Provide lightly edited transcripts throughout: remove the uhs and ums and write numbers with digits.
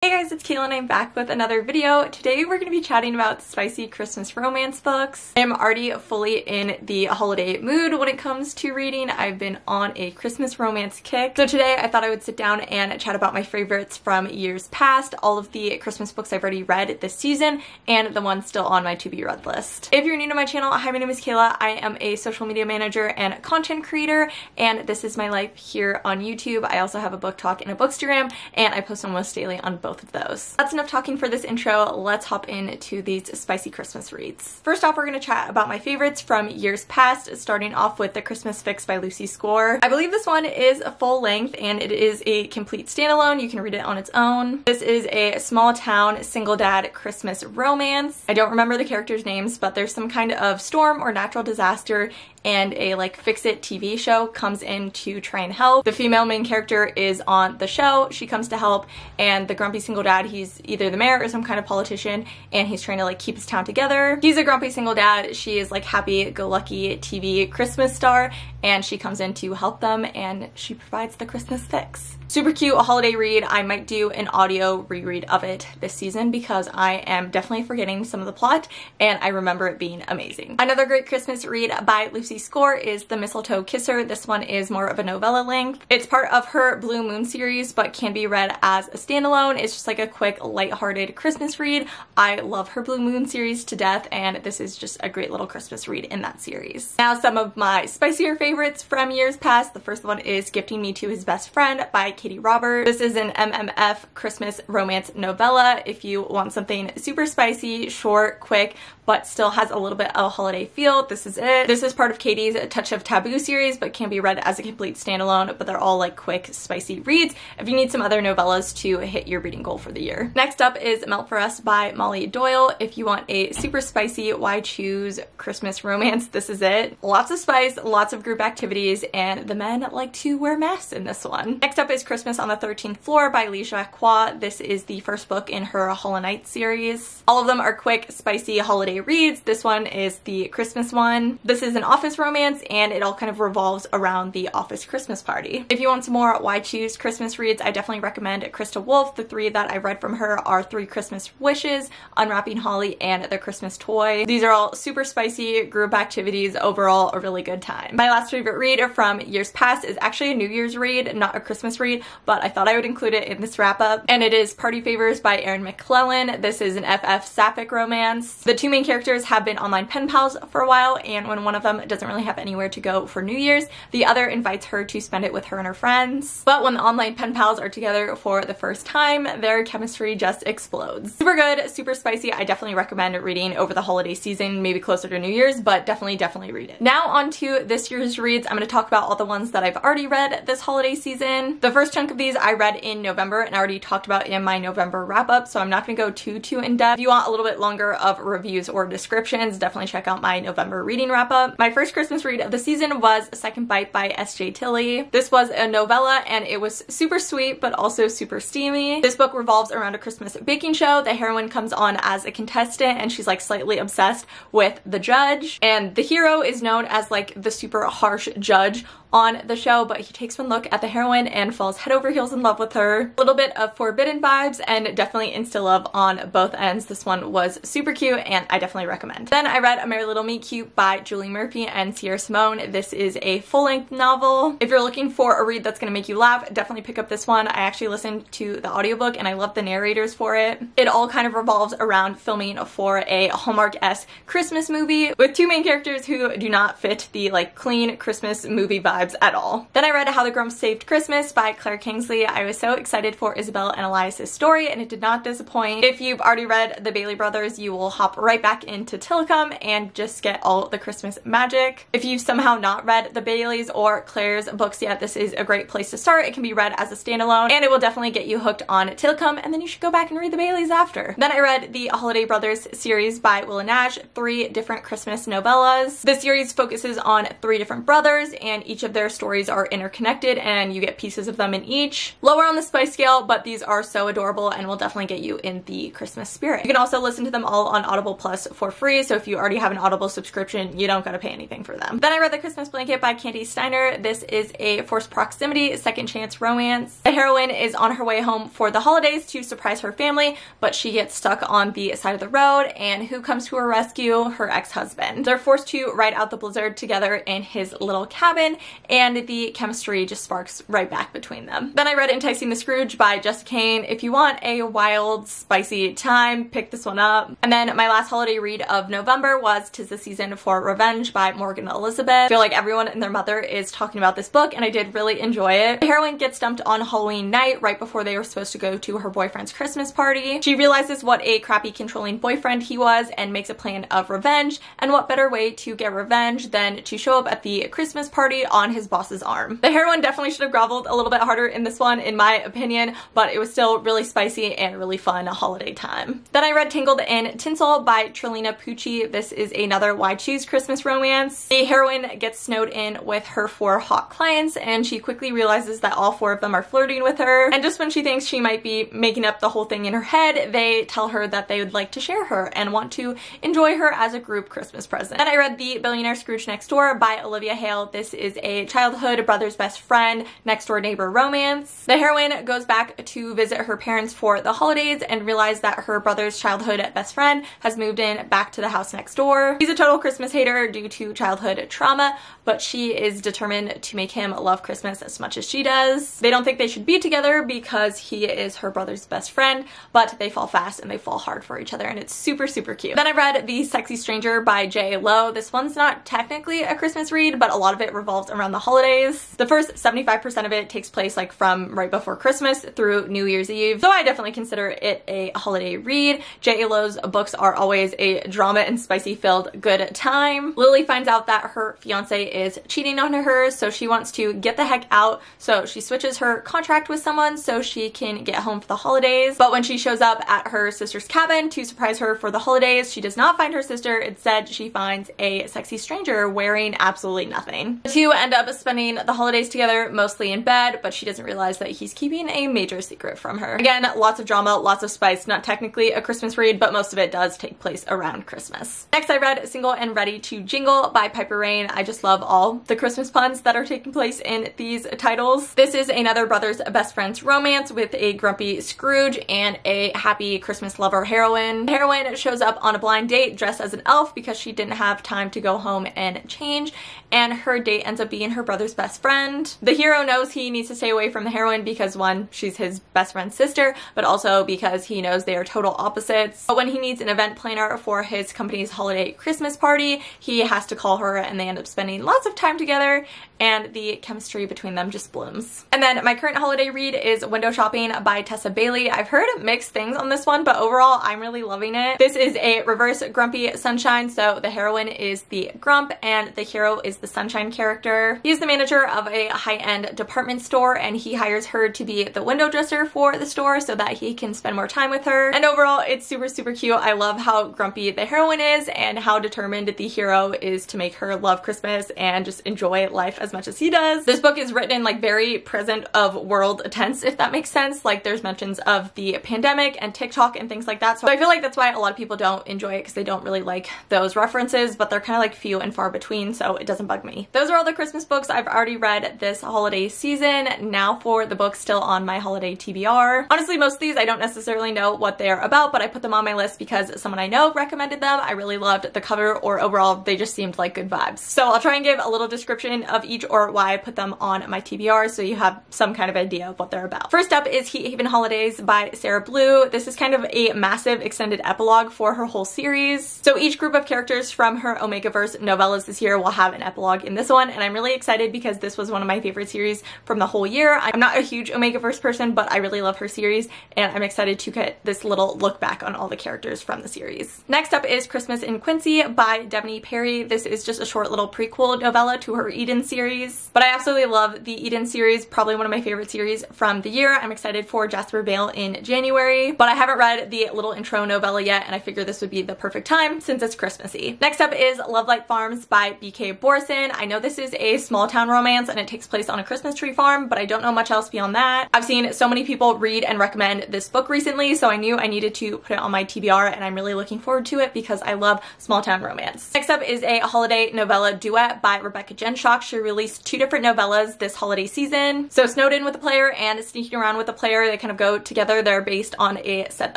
Hey guys, it's Kayla and I'm back with another video. Today we're going to be chatting about spicy Christmas romance books. I'm already fully in the holiday mood when it comes to reading. I've been on a Christmas romance kick. So today I thought I would sit down and chat about my favorites from years past, all of the Christmas books I've already read this season, and the ones still on my to be read list. If you're new to my channel, hi, my name is Kayla. I am a social media manager and content creator, and this is my life here on YouTube. I also have a book talk and a bookstagram, and I post almost daily on both of those. That's enough talking for this intro. Let's hop into these spicy Christmas reads. First off, we're going to chat about my favorites from years past, starting off with The Christmas Fix by Lucy Score. I believe this one is a full length and it is a complete standalone. You can read it on its own. This is a small town single dad Christmas romance. I don't remember the characters' names, but there's some kind of storm or natural disaster and a fix-it TV show comes in to try and help. The female main character is on the show. She comes to help, and the grumpy single dad, he's either the mayor or some kind of politician, and he's trying to keep his town together. He's a grumpy single dad. She is happy-go-lucky TV Christmas star, and she comes in to help them, and she provides the Christmas fix. Super cute, a holiday read. I might do an audio reread of it this season because I am definitely forgetting some of the plot and I remember it being amazing. Another great Christmas read by Lucy Score is The Mistletoe Kisser. This one is more of a novella length. It's part of her Blue Moon series but can be read as a standalone. It's just a quick, lighthearted Christmas read. I love her Blue Moon series to death, and this is just a great little Christmas read in that series. Now, some of my spicier favorites from years past. The first one is Gifting Me to His Best Friend by Katie Roberts. This is an MMF Christmas romance novella. If you want something super spicy, short, quick, but still has a little bit of a holiday feel, this is it. This is part of Katie's Touch of Taboo series, but can be read as a complete standalone, but they're all quick, spicy reads if you need some other novellas to hit your reading goal for the year. Next up is Melt for Us by Molly Doyle. If you want a super spicy, why choose Christmas romance, this is it. Lots of spice, lots of group activities, and the men like to wear masks in this one. Next up is Christmas on the 13th Floor by Lee Jacquot. This is the first book in her Hollow Knight series. All of them are quick, spicy holiday reads. This one is the Christmas one. This is an office romance and it all kind of revolves around the office Christmas party. If you want some more why choose Christmas reads, I definitely recommend Krista Wolf. The three that I read from her are Three Christmas Wishes, Unwrapping Holly, and The Christmas Toy. These are all super spicy group activities, overall a really good time. My last favorite read from years past is actually a New Year's read, not a Christmas read, but I thought I would include it in this wrap up, and it is Party Favors by Erin McClellan. This is an FF sapphic romance. The two main characters have been online pen pals for a while, and when one of them doesn't really have anywhere to go for New Year's, the other invites her to spend it with her and her friends. But when the online pen pals are together for the first time, their chemistry just explodes. Super good, super spicy. I definitely recommend reading over the holiday season, maybe closer to New Year's, but definitely read it. Now on to this year's reads. I'm going to talk about all the ones that I've already read this holiday season. The first chunk of these I read in November and I already talked about in my November wrap up, so I'm not going to go too in depth. If you want a little bit longer of reviews or descriptions, definitely check out my November reading wrap up. My first Christmas read of the season was Second Bite by S.J. Tilly. This was a novella and it was super sweet but also super steamy. This book revolves around a Christmas baking show. The heroine comes on as a contestant and she's slightly obsessed with the judge, and the hero is known as the super harsh judge on the show, but he takes one look at the heroine and falls head over heels in love with her. A little bit of forbidden vibes and definitely insta love on both ends. This one was super cute and I definitely recommend. Then I read A Merry Little Meet Cute by Julie Murphy and Sierra Simone. This is a full-length novel. If you're looking for a read that's gonna make you laugh, definitely pick up this one. I actually listened to the audiobook and I love the narrators for it. It all kind of revolves around filming for a Hallmark-esque Christmas movie with two main characters who do not fit the clean Christmas movie vibe at all. Then I read How the Grumps Saved Christmas by Claire Kingsley. I was so excited for Isabel and Elias's story and it did not disappoint. If you've already read the Bailey Brothers, you will hop right back into Tillicum and just get all the Christmas magic. If you've somehow not read the Baileys or Claire's books yet, this is a great place to start. It can be read as a standalone and it will definitely get you hooked on Tillicum, and then you should go back and read the Baileys after. Then I read the Holiday Brothers series by WILLA Nash, 3 different Christmas novellas. This series focuses on 3 different brothers and each of of their stories are interconnected and you get pieces of them in each. Lower on the spice scale, but these are so adorable and will definitely get you in the Christmas spirit. You can also listen to them all on Audible Plus for free, so if you already have an Audible subscription, you don't gotta pay anything for them. Then I read The Christmas Blanket by Candy Steiner. This is a forced proximity, second chance romance. The heroine is on her way home for the holidays to surprise her family, but she gets stuck on the side of the road, and who comes to her rescue? Her ex-husband. They're forced to ride out the blizzard together in his little cabin, and the chemistry just sparks right back between them. Then I read Enticing the Scrooge by Jessica Kane. If you want a wild, spicy time, pick this one up. And then my last holiday read of November was 'Tis the Season for Revenge by Morgan Elizabeth. I feel like everyone and their mother is talking about this book, and I did really enjoy it. The heroine gets dumped on Halloween night right before they were supposed to go to her boyfriend's Christmas party. She realizes what a crappy, controlling boyfriend he was and makes a plan of revenge, and what better way to get revenge than to show up at the Christmas party on his boss's arm. The heroine definitely should have groveled a little bit harder in this one, in my opinion, but it was still really spicy and really fun holiday time. Then I read Tangled in Tinsel by Trilina Pucci. This is another Why Choose Christmas romance. The heroine gets snowed in with her 4 hot clients, and she quickly realizes that all 4 of them are flirting with her, and just when she thinks she might be making up the whole thing in her head, they tell her that they would like to share her and want to enjoy her as a group Christmas present. Then I read The Billionaire Scrooge Next Door by Olivia Hale. This is a childhood brother's best friend, next door neighbor romance. The heroine goes back to visit her parents for the holidays and realizes that her brother's childhood best friend has moved in back to the house next door. He's a total Christmas hater due to childhood trauma, but she is determined to make him love Christmas as much as she does. They don't think they should be together because he is her brother's best friend, but they fall fast and they fall hard for each other, and it's super, super cute. Then I read The Sexy Stranger by J. Lo. This one's not technically a Christmas read, but a lot of it revolves around the holidays. The first 75% of it takes place like from right before Christmas through New Year's Eve, so I definitely consider it a holiday read. J. Lo's books are always a drama and spicy filled good time. Lily finds out that her fiance is cheating on her, so she wants to get the heck out, so she switches her contract with someone so she can get home for the holidays. But when she shows up at her sister's cabin to surprise her for the holidays, she does not find her sister. Instead, she finds a sexy stranger wearing absolutely nothing. The two end up spending the holidays together, mostly in bed, but she doesn't realize that he's keeping a major secret from her. Again, lots of drama, lots of spice, not technically a Christmas read, but most of it does take place around Christmas. Next, I read Single and Ready to Jingle by Piper Rain. I just love all the Christmas puns that are taking place in these titles. This is another brother's best friend's romance with a grumpy Scrooge and a happy Christmas lover heroine. The heroine shows up on a blind date dressed as an elf because she didn't have time to go home and change, and her date ends up being her brother's best friend. The hero knows he needs to stay away from the heroine because, one, she's his best friend's sister, but also because he knows they are total opposites. But when he needs an event planner for his company's holiday Christmas party, he has to call her, and they end up spending lots of time together, and the chemistry between them just blooms. And then my current holiday read is Window Shopping by Tessa Bailey. I've heard mixed things on this one, but overall I'm really loving it. This is a reverse grumpy sunshine, so the heroine is the grump and the hero is the sunshine character. He's the manager of a high-end department store, and he hires her to be the window dresser for the store so that he can spend more time with her. And overall, it's super, super cute. I love how grumpy the heroine is and how determined the hero is to make her love Christmas and just enjoy life as much as he does. This book is written in like very present of world tense, if that makes sense. Like there's mentions of the pandemic and TikTok and things like that. So I feel like that's why a lot of people don't enjoy it, because they don't really like those references, but they're kind of like few and far between, so it doesn't bug me. Those are all the Christmas books I've already read this holiday season. Now for the books still on my holiday TBR. Honestly, most of these I don't necessarily know what they're about, but I put them on my list because someone I know recommended them. I really loved the cover, or overall they just seemed like good vibes. So I'll try and give a little description of each or why I put them on my TBR so you have some kind of idea of what they're about. First up is Heat Haven Holidays by Sarah Blue. This is kind of a massive extended epilogue for her whole series. So each group of characters from her Omegaverse novellas this year will have an epilogue in this one, and I'm really excited because this was one of my favorite series from the whole year. I'm not a huge Omegaverse person, but I really love her series, and I'm excited to get this little look back on all the characters from the series. Next up is Christmas in Quincy by Devney Perry. This is just a short little prequel novella to her Eden series, but I absolutely love the Eden series, probably one of my favorite series from the year. I'm excited for Jasper Vale in January, but I haven't read the little intro novella yet, and I figured this would be the perfect time since it's Christmassy. Next up is Love Light Farms by BK Borson. I know this is a small town romance and it takes place on a Christmas tree farm, but I don't know much else beyond that. I've seen so many people read and recommend this book recently, so I knew I needed to put it on my TBR, and I'm really looking forward to it because I love small town romance. Next up is a holiday novella duet by Rebecca Jenshock. She released 2 different novellas this holiday season. So Snowed In with the Player and Sneaking Around with the Player, they kind of go together. They're based on a set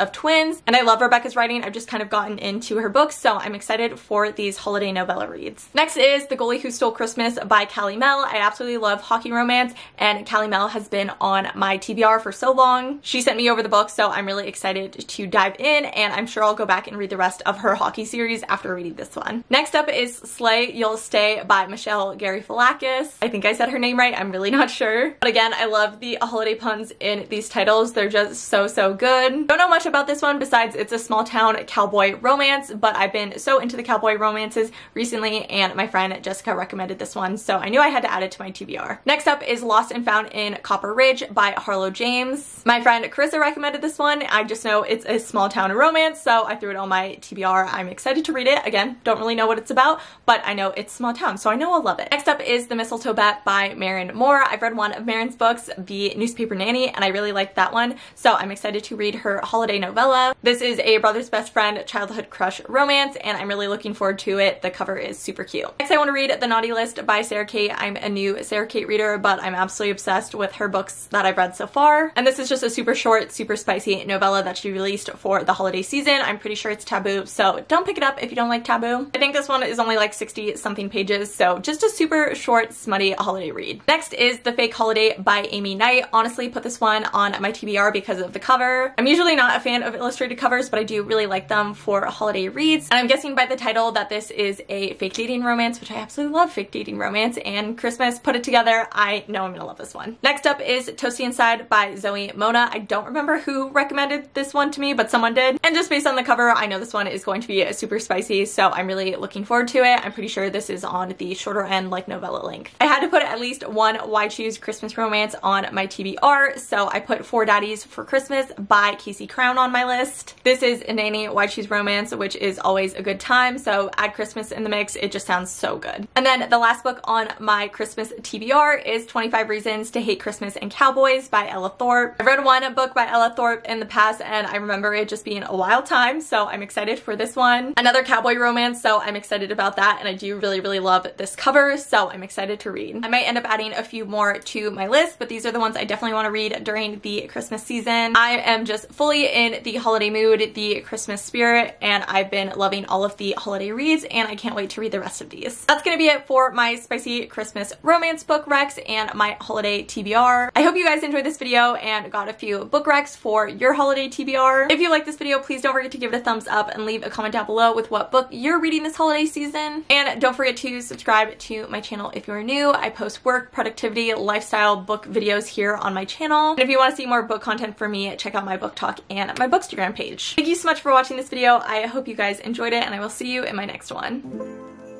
of twins, and I love Rebecca's writing. I've just kind of gotten into her books, so I'm excited for these holiday novella reads. Next is The Goalie Who Stole Christmas by Callie Mel. I absolutely love hockey romance, and Callie Mel has been on my TBR for so long. She sent me over the book, so I'm really excited to dive in, and I'm sure I'll go back and read the rest of her hockey series after reading this one. Next up is Slay You'll Stay by Michelle Garifalakis. I think I said her name right, I'm really not sure. But again, I love the holiday puns in these titles. They're just so good. Don't know much about this one besides it's a small town cowboy romance, but I've been so into the cowboy romances recently, and my friend Jessica recommended this one, so I knew I had to add it to my TBR. Next up is Lost and Found in Copper Ridge by Harlow James. My friend Carissa recommended this one. I just know it's a small town romance, so I threw it on my TBR. I'm excited to read it. Again, don't really know what it's about, but I know it's small town, so I know I'll love it. Next up is The Mistletoe Bet by Marin Moore. I've read one of Marin's books, The Newspaper Nanny, and I really liked that one, so I'm excited to read her holiday novella. This is a brother's best friend childhood crush romance, and I'm really looking forward to it. The cover is super cute. Next, I want to read The Naughty List by Sarah Kate. I'm a new Sarah Kate reader, but I'm absolutely obsessed with her books that I've read so far. And this is just a super short, super spicy novella that she released for the holiday season. I'm pretty sure it's taboo, so don't pick it up if you don't like taboo. I think this one is only like 60 something pages, so just a super short, smutty holiday read. Next is The Fake Holiday by Amy Knight. Honestly, put this one on my TBR because of the cover. I'm usually not a fan of illustrated covers, but I do really like them for holiday reads. And I'm guessing by the title that this is a fake dating romance, which I absolutely love fake dating romance, and Christmas put it together. I know I'm gonna love this one. Next up is Toasty Inside by Zoe Mona. I don't remember who recommended this one to me, but someone did. And just based on the cover, I know this one is going to be super spicy, so I'm really looking forward to it. I'm pretty sure this is on the shorter end, like novella length. I had to put at least one Why Choose Christmas romance on my TBR, so I put Four Daddies for Christmas by Casey Crown on my list. This is a nanny Why Choose romance, which is always a good time, so add Christmas in the mix. It just sounds so good. And then the last book on my Christmas TBR is 25 Reasons to Hate Christmas and Cowboys by Ella Thorpe. I've read one book by Ella Thorpe in the past, and I remember it just being a wild time, so I'm excited for this one. Another cowboy romance, so I'm excited about that, and I do really love this cover, so I'm excited to read. I might end up adding a few more to my list, but these are the ones I definitely want to read during the Christmas season. I am just fully in the holiday mood, the Christmas spirit, and I've been loving all of the holiday reads, and I can't wait to read the rest of these. That's gonna be it for my spicy Christmas romance book recs and my holiday TBR. I hope you guys enjoyed this video and got a few book recs for your holiday TBR. If you like this video, please don't forget to give it a thumbs up and leave a comment down below with what book you're reading this holiday season. And don't forget to subscribe to my channel if you're new. I post work, productivity, lifestyle, book videos here on my channel. And if you want to see more book content from me, check out my book talk and my Bookstagram page. Thank you so much for watching this video. I hope you guys enjoyed it, and I will see you in my next one.